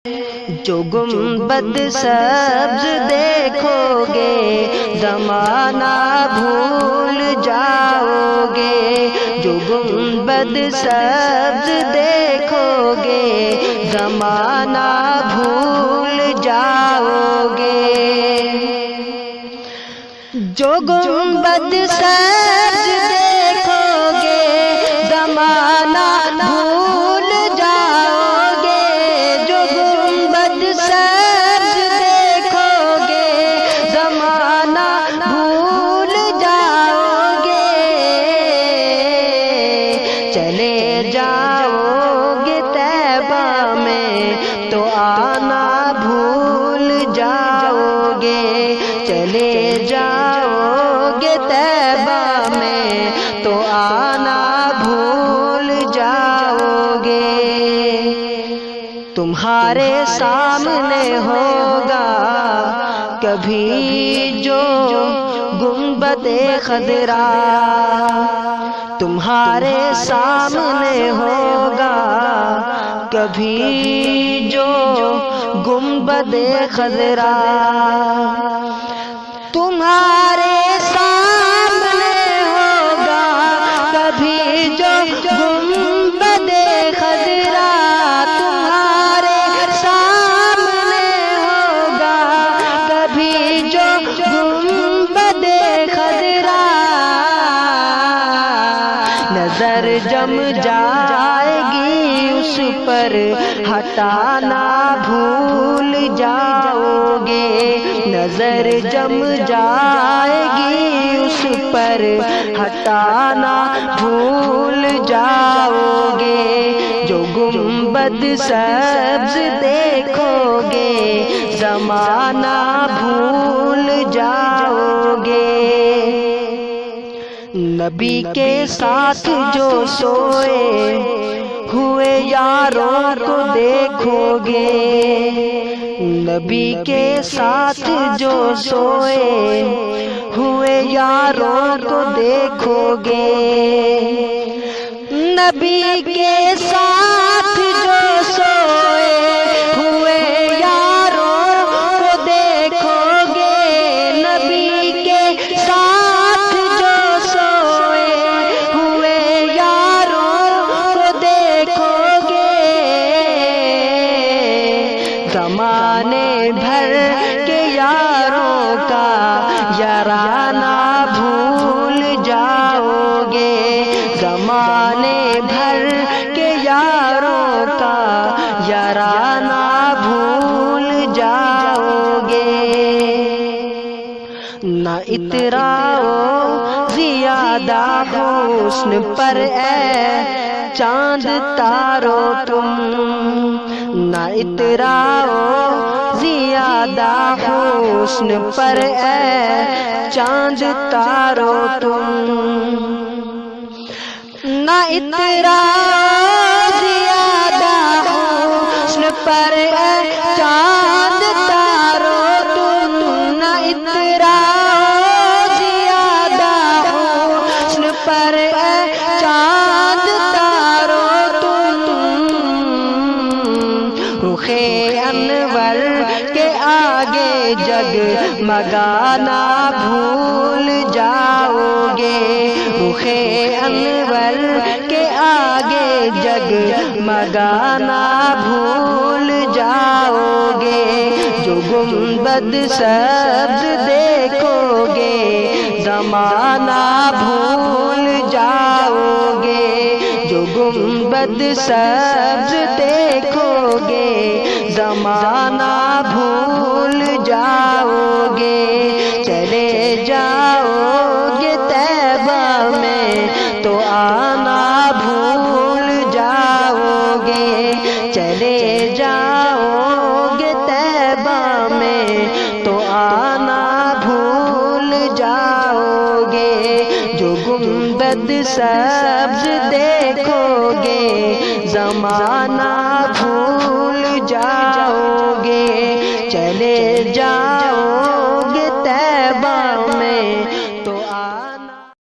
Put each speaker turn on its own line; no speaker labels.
جو گنبد سبز دیکھو گے زمانہ بھول جاؤ گے، جو گنبد سبز دیکھو گے زمانہ بھول جاؤ گے، جو گنبد سبز دیکھو گے زمانہ بھول جاؤ گے، جو گنبد سبز دیکھو گے زمانہ بھول جاؤ گے، چلے جاؤ گے طیبہ میں تو آنا بھول جاؤ گے، چلے جاؤ گے طیبہ میں تو آنا بھول جاؤ گے، تمہارے سامنے ہوگا کبھی جو گنبد خضرا، تمہارے سامنے ہوگا کبھی جو گنبد خضرا، تمہارے سامنے ہوگا کبھی جو گنبد خضرا، تمہارے سامنے ہوگا کبھی جو گنبد خضرا، نظر جم جائے گی اس پر ہٹانا بھول جاؤ گے، نظر جم جائے گی اس پر ہٹانا بھول جاؤ گے، جو گنبد سبز دیکھو گے زمانہ بھول جاؤ گے، نبی کے ساتھ جو سوئے ہوئے یاروں کو دیکھو گے، نبی کے ساتھ جو سوئے ہوئے یاروں کو دیکھو گے، نبی کے ساتھ جو سوئے ہوئے یاروں کو دیکھو گے، نبی کے ساتھ جو سوئے ہوئے یاروں کو دیکھو گے، زمانے بھر کے یاروں کا یارانہ بھول جاؤ گے، زمانے بھر کے یاروں کا یارانہ بھول جاؤ گے، نہ اتراؤ زیادہ حسن پر اے چاند تارو تم، نہ اتراؤ زیادہ حسن پر اے چاند تارو تم، نہ اتراؤ زیادہ حسن پر اے چاند تارو تم، نہ اتراؤ زیادہ حسن پر اے چاند تارو تم، رخ انور کے آگے جگ مگانا بھول جاؤ گے، رخ انور کے آگے جگ مگانا بھول جاؤ گے، جو گنبد سبز دیکھو گے زمانہ بھول جاؤ گے، جو گنبد سبز دیکھو گے زمانہ بھول جاؤ گے، چلے جاؤ گے طیبہ میں تو آنا بھول جاؤ گے، چلے جاؤ گے طیبہ میں تو آنا بھول جاؤ گے، جو گنبد سبز دیکھو گے زمانہ بھول جاؤ گے۔